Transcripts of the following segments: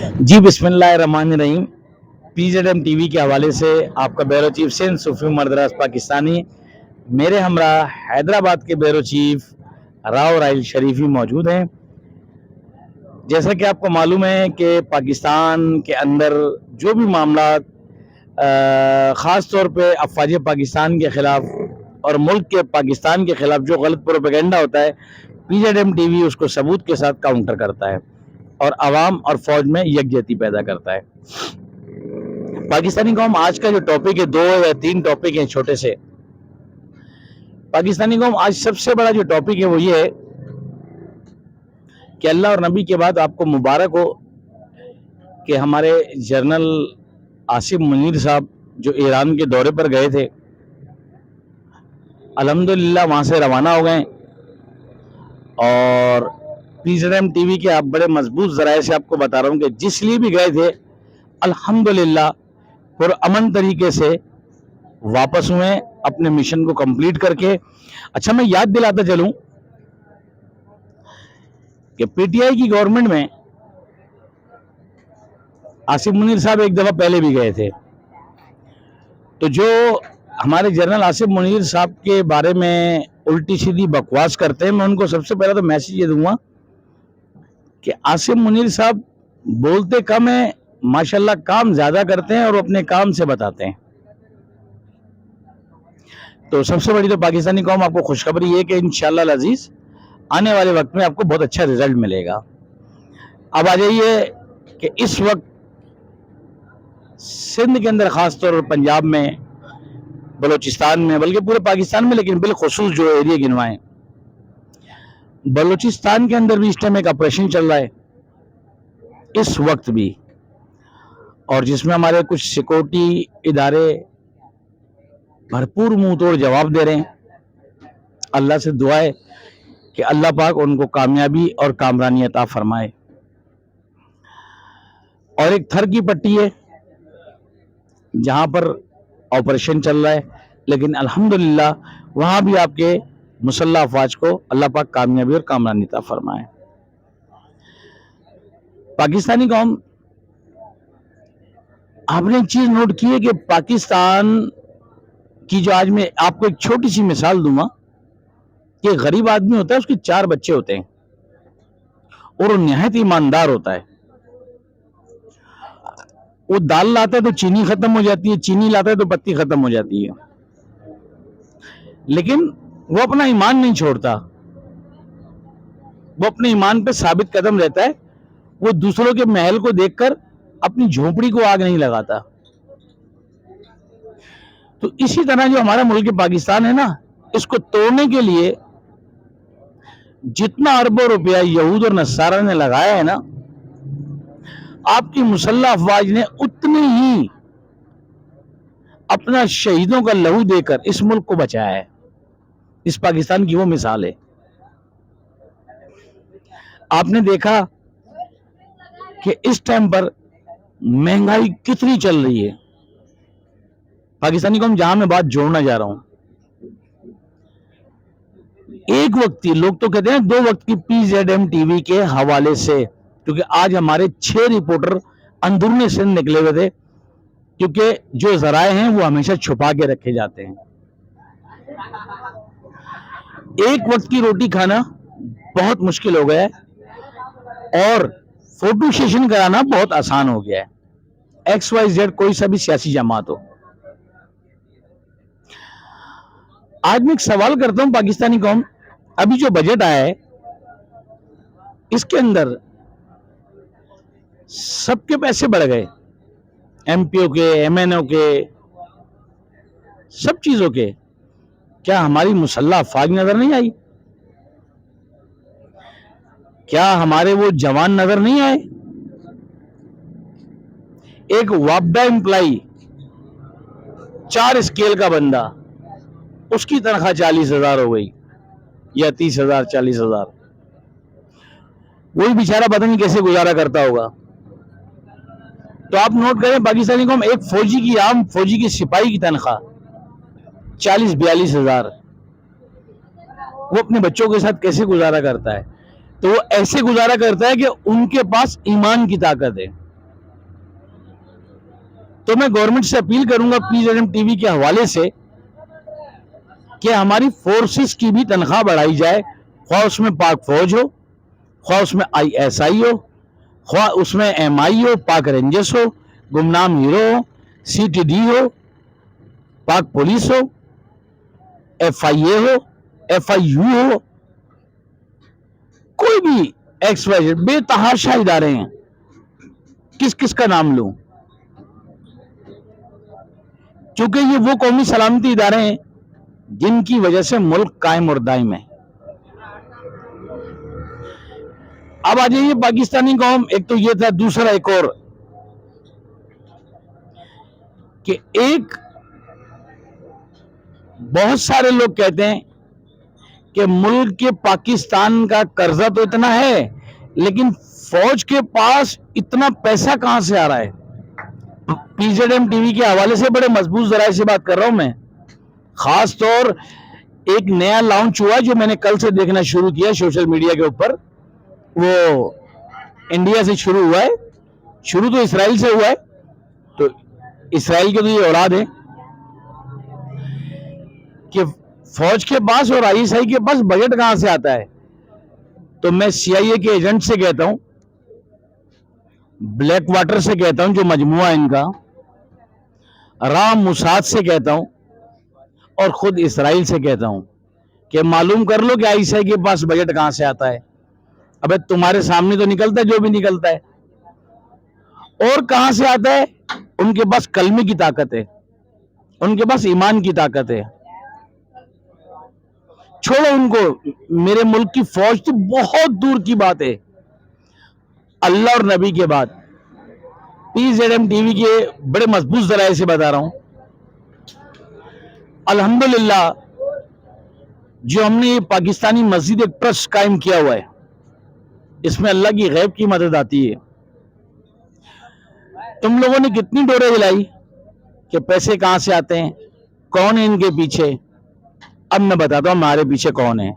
जी बिस्मिल्लाहिर्रहमानिर्रहीम। PZM TV के हवाले से आपका ब्यूरो चीफ सिंध सूफी मर्दराज पाकिस्तानी, मेरे हमरा हैदराबाद के ब्यूरो चीफ राव राइल शरीफी मौजूद हैं। जैसा कि आपको मालूम है कि पाकिस्तान के अंदर जो भी मामला ख़ास तौर पे अफवाज पाकिस्तान के ख़िलाफ़ और मुल्क के पाकिस्तान के ख़िलाफ़ जो गलत प्रोपेगेंडा होता है, PZM टीवी उसको सबूत के साथ काउंटर करता है और आवाम और फौज में यकजहती पैदा करता है। पाकिस्तानी कौम, आज का जो टॉपिक है, 2 या 3 टॉपिक हैं छोटे से। पाकिस्तानी कौम, आज सबसे बड़ा जो टॉपिक है वो ये है कि अल्लाह और नबी के बाद आपको मुबारक हो कि हमारे जनरल आसिम मुनीर साहब जो ईरान के दौरे पर गए थे, अल्हम्दुलिल्लाह वहाँ से रवाना हो गए और PZM टीवी के आप बड़े मजबूत ज़राए से आपको बता रहा हूँ कि जिस लिए भी गए थे, अल्हम्दुलिल्लाह पुरअमन तरीके से वापस हुए अपने मिशन को कंप्लीट करके। अच्छा, मैं याद दिलाता चलूं कि PTI की गवर्नमेंट में आसिम मुनीर साहब एक दफा पहले भी गए थे, तो जो हमारे जनरल आसिम मुनीर साहब के बारे में उल्टी सीधी बकवास करते हैं, मैं उनको सबसे पहले तो मैसेज ये दूंगा कि आसिम मुनीर साहब बोलते कम है, माशाल्लाह काम ज्यादा करते हैं और अपने काम से बताते हैं। तो सबसे बड़ी तो पाकिस्तानी कौम आपको खुशखबरी है कि इंशाअल्लाह अजीज आने वाले वक्त में आपको बहुत अच्छा रिजल्ट मिलेगा। अब आ जाइए कि इस वक्त सिंध के अंदर, खास तौर पर पंजाब में, बलूचिस्तान में, बल्कि पूरे पाकिस्तान में, लेकिन बिलखुसूस जो एरिया गिनवाएं, बलूचिस्तान के अंदर भी इस टाइम एक ऑपरेशन चल रहा है इस वक्त भी, और जिसमें हमारे कुछ सिक्योरिटी इदारे भरपूर मुंह तोड़ जवाब दे रहे हैं। अल्लाह से दुआ है कि अल्लाह पाक उनको कामयाबी और कामरानी अता फरमाए। और एक थर की पट्टी है जहां पर ऑपरेशन चल रहा है, लेकिन अल्हम्दुलिल्लाह वहां भी आपके मुसल्लह अफवाज को अल्लाह पाक कामयाबी और कामरानी अता फरमाए। पाकिस्तानी कौम, आपने एक चीज नोट की है कि पाकिस्तान की, जो आज मैं आपको एक छोटी सी मिसाल दूंगा कि गरीब आदमी होता है, उसके 4 बच्चे होते हैं और वो निहायत ईमानदार होता है। वो दाल लाता है तो चीनी खत्म हो जाती है, चीनी लाता है तो पत्ती खत्म हो जाती है, लेकिन वो अपना ईमान नहीं छोड़ता, वो अपने ईमान पे साबित कदम रहता है। वो दूसरों के महल को देखकर अपनी झोपड़ी को आग नहीं लगाता। तो इसी तरह जो हमारा मुल्क पाकिस्तान है ना, इसको तोड़ने के लिए जितना अरबों रुपया यहूद और नसारा ने लगाया है ना, आपकी मुसल्लह अफवाज ने उतने ही अपना शहीदों का लहू देकर इस मुल्क को बचाया है। इस पाकिस्तान की वो मिसाल है। आपने देखा कि इस टाइम पर महंगाई कितनी चल रही है। पाकिस्तानी को जहां मैं बात जोड़ना जा रहा हूं, एक वक्त की, लोग तो कहते हैं 2 वक्त की PZM टीवी के हवाले से, क्योंकि आज हमारे 6 रिपोर्टर अंदरूनी सिंध निकले हुए थे, क्योंकि जो जराए हैं वो हमेशा छुपा के रखे जाते हैं। एक वक्त की रोटी खाना बहुत मुश्किल हो गया है और फोटो सेशन कराना बहुत आसान हो गया है। XYZ कोई सा भी सियासी जमात हो। आज मैं एक सवाल करता हूं पाकिस्तानी कौम, अभी जो बजट आया है इसके अंदर सबके पैसे बढ़ गए, MPO के, MNO के, सब चीजों के। क्या हमारी मुसल्लह अफवाज नजर नहीं आई? क्या हमारे वो जवान नजर नहीं आए? एक वापडा एम्प्लाई, 4 स्केल का बंदा, उसकी तनख्वाह 40,000 हो गई या 30,000, 40,000। वही बेचारा पता नहीं कैसे गुजारा करता होगा। तो आप नोट करें पाकिस्तानी कौम, एक फौजी की, आम फौजी की, सिपाही की तनख्वाह 40-42,000। वो अपने बच्चों के साथ कैसे गुजारा करता है? तो वो ऐसे गुजारा करता है कि उनके पास ईमान की ताकत है। तो मैं गवर्नमेंट से अपील करूंगा PZM टीवी के हवाले से कि हमारी फोर्सेस की भी तनख्वाह बढ़ाई जाए, ख्वाह उसमें पाक फौज हो, ख्वाह उसमें ISI हो, ख्वाह उसमें MI हो, पाक रेंजर्स हो, गुमनाम हीरो हो, CTD हो, पाक पुलिस हो, FIA हो, FIU हो, कोई भी XYZ बेतहाशा इदारे हैं, किस किस का नाम लूं, क्योंकि ये वो कौमी सलामती इदारे हैं जिनकी वजह से मुल्क कायम और दायम है। अब आ जाइए पाकिस्तानी कौम, एक तो ये था, दूसरा एक और कि एक बहुत सारे लोग कहते हैं कि मुल्क के पाकिस्तान का कर्जा तो इतना है, लेकिन फौज के पास इतना पैसा कहां से आ रहा है। PZM टीवी के हवाले से बड़े मजबूत जराये से बात कर रहा हूं मैं। खास तौर एक नया लॉन्च हुआ जो मैंने कल से देखना शुरू किया सोशल मीडिया के ऊपर, वो इंडिया से शुरू हुआ है, शुरू तो इसराइल से हुआ है, तो इसराइल के तो ये औलाद है कि फौज के पास और ISI के पास बजट कहां से आता है। तो मैं CIA के एजेंट से कहता हूं, ब्लैक वाटर से कहता हूं जो मजमुआ इनका, रा मुसाद से कहता हूं और खुद इसराइल से कहता हूं कि मालूम कर लो कि ISI के पास बजट कहां से आता है। अबे तुम्हारे सामने तो निकलता है जो भी निकलता है, और कहां से आता है। उनके पास कलमे की ताकत है, उनके पास ईमान की ताकत है। छोड़ो उनको, मेरे मुल्क की फौज तो बहुत दूर की बात है, अल्लाह और नबी के बाद। PZM टीवी के बड़े मजबूत जराये से बता रहा हूं, अल्हम्दुलिल्लाह जो हमने ये पाकिस्तानी मस्जिद एक ट्रस्ट कायम किया हुआ है, इसमें अल्लाह की गैब की मदद आती है। तुम लोगों ने कितनी डोरे हिलाई कि पैसे कहां से आते हैं, कौन है इनके पीछे। अब मैं बताता हूं हमारे पीछे कौन है,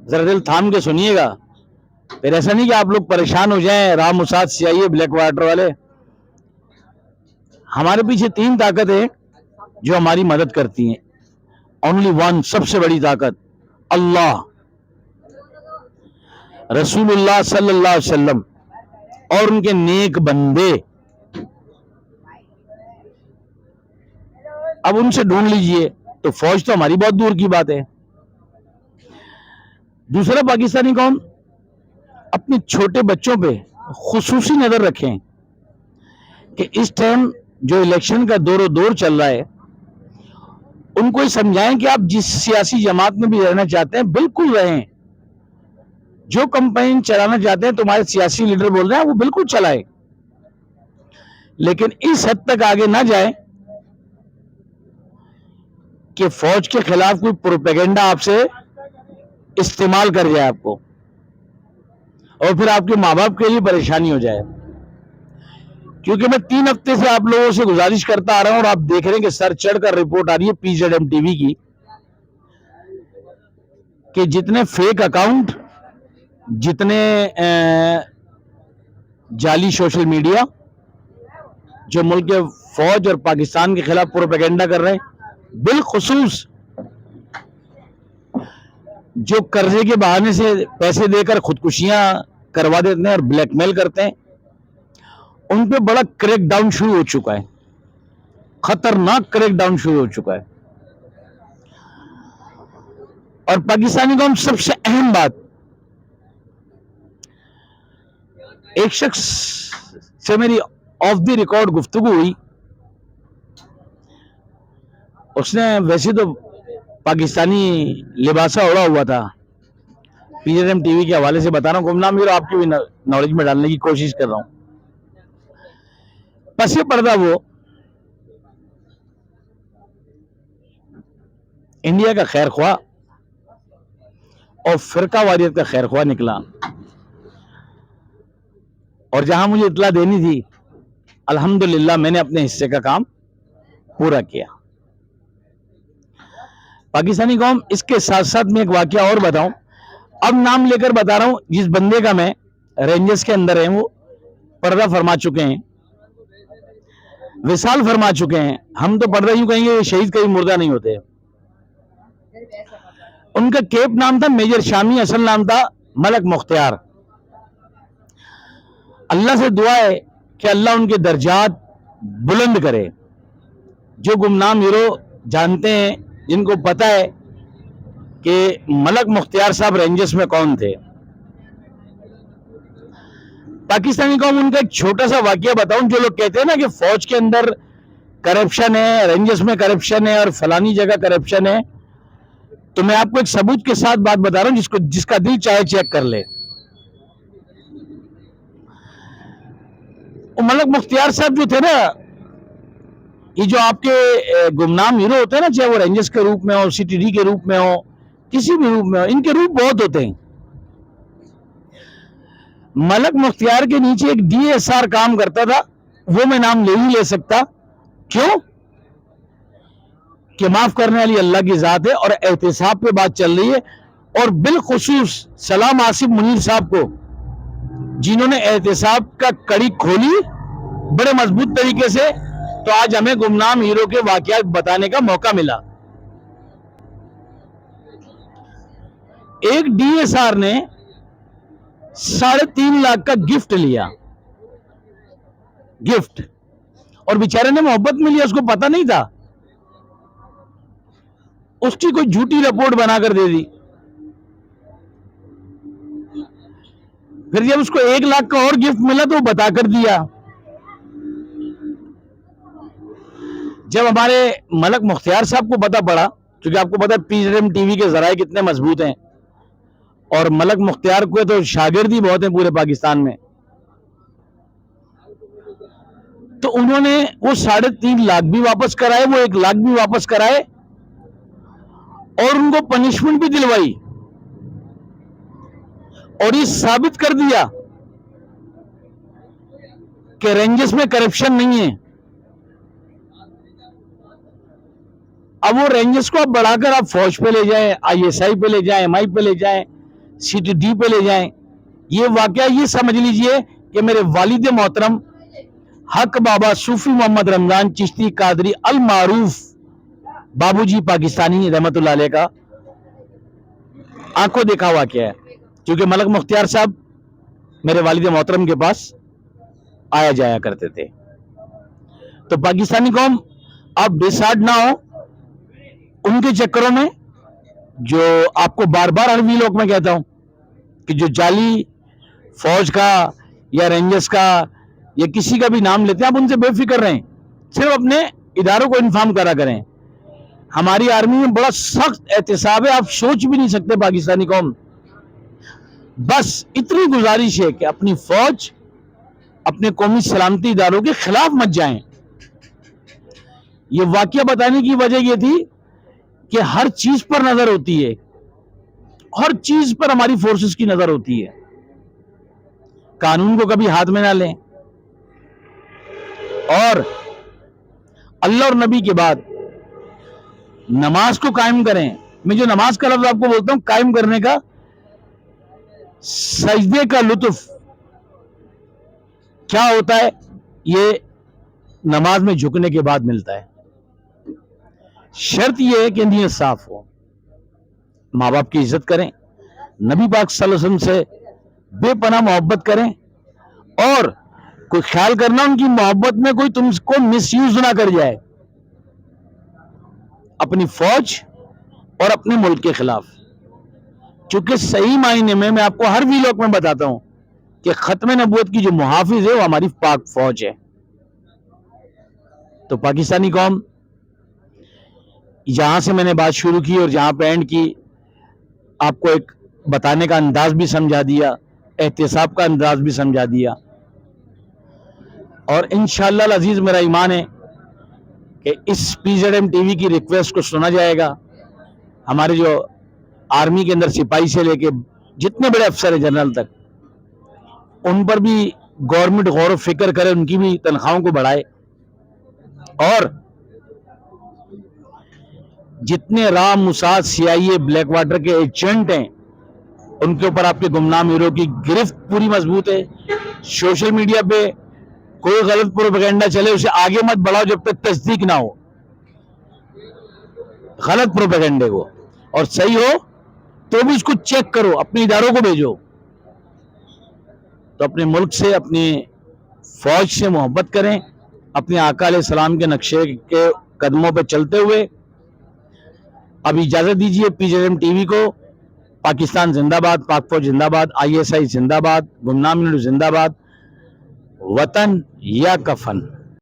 जरा दिल थाम के सुनिएगा, फिर ऐसा नहीं कि आप लोग परेशान हो जाएं, Ram Mossad CIA black water वाले। हमारे पीछे 3 ताकत है जो हमारी मदद करती हैं। ओनली वन, सबसे बड़ी ताकत, अल्लाह, रसूलुल्लाह सल्लल्लाहु अलैहि वसल्लम और उनके नेक बंदे। अब उनसे ढूंढ लीजिए, तो फौज तो हमारी बहुत दूर की बात है। दूसरा, पाकिस्तानी कौम अपने छोटे बच्चों पे खुसूसी नजर रखें कि इस टाइम जो इलेक्शन का दौर चल रहा है, उनको ये समझाएं कि आप जिस सियासी जमात में भी रहना चाहते हैं बिल्कुल रहें, जो कैंपेन चलाना चाहते हैं तुम्हारे सियासी लीडर बोल रहे हैं वो बिल्कुल चलाएं, लेकिन इस हद तक आगे ना जाए कि फौज के खिलाफ कोई प्रोपेगेंडा आपसे इस्तेमाल कर जाए आपको, और फिर आपके माँ बाप के लिए परेशानी हो जाए। क्योंकि मैं 3 हफ्ते से आप लोगों से गुजारिश करता आ रहा हूं, और आप देख रहे हैं कि सर चढ़कर रिपोर्ट आ रही है PZM टीवी की कि जितने फेक अकाउंट, जितने जाली सोशल मीडिया जो मुल्क के फौज और पाकिस्तान के खिलाफ प्रोपेगेंडा कर रहे हैं, बिलखुसूस जो कर्जे के बहाने से पैसे देकर खुदकुशियां करवा देते हैं और ब्लैकमेल करते हैं, उन पे बड़ा क्रैकडाउन शुरू हो चुका है, खतरनाक क्रैकडाउन शुरू हो चुका है। और पाकिस्तानी कौम, सबसे अहम बात, एक शख्स से मेरी ऑफ द रिकॉर्ड गुफ्तगू हुई, उसने वैसे तो पाकिस्तानी लिबासा ओढ़ा हुआ था। PZM टीवी के हवाले से बता रहा हूँ, गुमनाम हीरो आपकी भी नॉलेज में डालने की कोशिश कर रहा हूं। पसे पर्दा वो इंडिया का खैर ख्वाह और फिरका वारियत का खैर ख्वाह निकला, और जहां मुझे इतला देनी थी अल्हम्दुलिल्लाह मैंने अपने हिस्से का काम पूरा किया। पाकिस्तानी कौम, इसके साथ साथ मैं एक वाकया और बताऊं, अब नाम लेकर बता रहा हूं, जिस बंदे का मैं रेंजर्स के अंदर है वो पर्दा फरमा चुके हैं, विसाल फरमा चुके हैं। हम तो पढ़ रहे यूं कहेंगे ये शहीद कभी मुर्दा नहीं होते। उनका केप नाम था मेजर शामी, असल नाम था मलक मुख्तियार। अल्लाह से दुआ है कि अल्लाह उनके दर्जात बुलंद करे। जो गुमनाम हीरो जानते हैं, जिनको पता है कि मलक मुख्तियार साहब रेंजर्स में कौन थे। पाकिस्तानी कौम, उनका एक छोटा सा वाकया बताऊं। जो लोग कहते हैं ना कि फौज के अंदर करप्शन है, रेंजर्स में करप्शन है और फलानी जगह करप्शन है, तो मैं आपको एक सबूत के साथ बात बता रहा हूं, जिसका दिल चाहे चेक कर ले। मलक मुख्तियार साहब जो थे ना, ये जो आपके गुमनाम हीरो होते हैं ना, चाहे वो रेंजर्स के रूप में हो, सीटीडी के रूप में हो, किसी भी रूप में हो, इनके रूप बहुत होते हैं। मलक मुख्तियार के नीचे एक डीएसआर काम करता था, वो मैं नाम नहीं ले सकता। क्यों? कि माफ करने वाली अल्लाह की जात है और एहतिसाब पे बात चल रही है। और बिलखुसूस सलाम आसिफ मुनीर साहब को, जिन्होंने एहतिसाब का कड़ी खोली बड़े मजबूत तरीके से, तो आज हमें गुमनाम हीरो के वाकयात बताने का मौका मिला। एक डीएसआर ने 3.5 लाख का गिफ्ट लिया, गिफ्ट, और बेचारे ने मोहब्बत में लिया, उसको पता नहीं था। उसकी कोई झूठी रिपोर्ट बनाकर दे दी। फिर जब उसको 1 लाख का और गिफ्ट मिला तो वो बताकर दिया। जब हमारे मलक मुख्तियार साहब को पता पड़ा, क्योंकि आपको पता है पीजीएम टीवी के जराए कितने मजबूत हैं, और मलक मुख्तियार को तो शागिर्द ही बहुत है पूरे पाकिस्तान में, तो उन्होंने वो 3.5 लाख भी वापस कराए, वो 1 लाख भी वापस कराए, और उनको पनिशमेंट भी दिलवाई, और ये साबित कर दिया कि रेंजर्स में करप्शन नहीं है। अब वो रेंजर्स को आप बढ़ाकर आप फौज पे ले जाएं, आईएसआई पे ले जाएं, एमआई पे ले जाएं, सीटीडी पे ले जाएं, ये वाकया ये समझ लीजिए कि मेरे वालिद मोहतरम हक बाबा सूफी मोहम्मद रमजान चिश्ती कादरी अल मारूफ बाबूजी पाकिस्तानी रहमतुल्लाह अलैह का आंखों देखा वाकया है। क्योंकि मलक मुख्तियार साहब मेरे वालिद मोहतरम के पास आया जाया करते थे। तो पाकिस्तानी कौम, आप बेसाड ना हो उनके चक्करों में, जो आपको बार बार हर वीलॉग में कहता हूं कि जो जाली फौज का या रेंजर्स का या किसी का भी नाम लेते हैं, आप उनसे बेफिक्र रहें, सिर्फ अपने इदारों को इन्फॉर्म करा करें। हमारी आर्मी में बड़ा सख्त एहतिसाब है, आप सोच भी नहीं सकते पाकिस्तानी कौम। बस इतनी गुजारिश है कि अपनी फौज, अपने कौमी सलामती इदारों के खिलाफ मत जाएं। ये वाकया बताने की वजह यह थी कि हर चीज पर नजर होती है, हर चीज पर हमारी फोर्सेस की नजर होती है। कानून को कभी हाथ में ना लें, और अल्लाह और नबी के बाद नमाज को कायम करें। मैं जो नमाज का लफ्ज आपको बोलता हूं कायम करने का, सजदे का लुत्फ क्या होता है ये नमाज में झुकने के बाद मिलता है। शर्त यह है कि नीयत साफ हो, माँ बाप की इज्जत करें, नबी पाक सल्लल्लाहु अलैहि वसल्लम से बेपनाह मोहब्बत करें, और कोई ख्याल करना उनकी मोहब्बत में कोई तुमको मिसयूज ना कर जाए अपनी फौज और अपने मुल्क के खिलाफ। क्योंकि सही मायने में मैं आपको हर वीलॉग में बताता हूं कि खत्म नबूवत की जो मुहाफिज है वो हमारी पाक फौज है। तो पाकिस्तानी कौम, जहां से मैंने बात शुरू की और जहां पे एंड की, आपको एक बताने का अंदाज भी समझा दिया, एहतिसाब का अंदाज भी समझा दिया, और इंशाअल्लाह अजीज मेरा ईमान है कि इस पीजेडएम टीवी की रिक्वेस्ट को सुना जाएगा। हमारे जो आर्मी के अंदर सिपाही से लेके जितने बड़े अफसर हैं जनरल तक, उन पर भी गवर्नमेंट गौर फिक्र करे, उनकी भी तनख्वाहों को बढ़ाए, और जितने Ram Mossad CIA black water के एजेंट हैं उनके ऊपर आपके गुमनाम हीरो की गिरफ्त पूरी मजबूत है। सोशल मीडिया पे کوئی غلط پروپیگنڈا چلے اسے آگے مت بڑھاؤ جب تک تصدیق نہ ہو غلط پروپیگنڈے کو, اور صحیح ہو تو بھی اس کو چیک کرو, اپنے اداروں کو بھیجو. تو اپنے ملک سے, اپنی فوج سے محبت کریں, اپنے آقا علیہ السلام کے نقشے کے قدموں پہ چلتے ہوئے. اب اجازت دیجیے PZM ٹی وی کو. پاکستان زندہ باد, پاک فوج زندہ باد, ISI زندہ باد, گمنام زندہ باد, وطن یا کفن.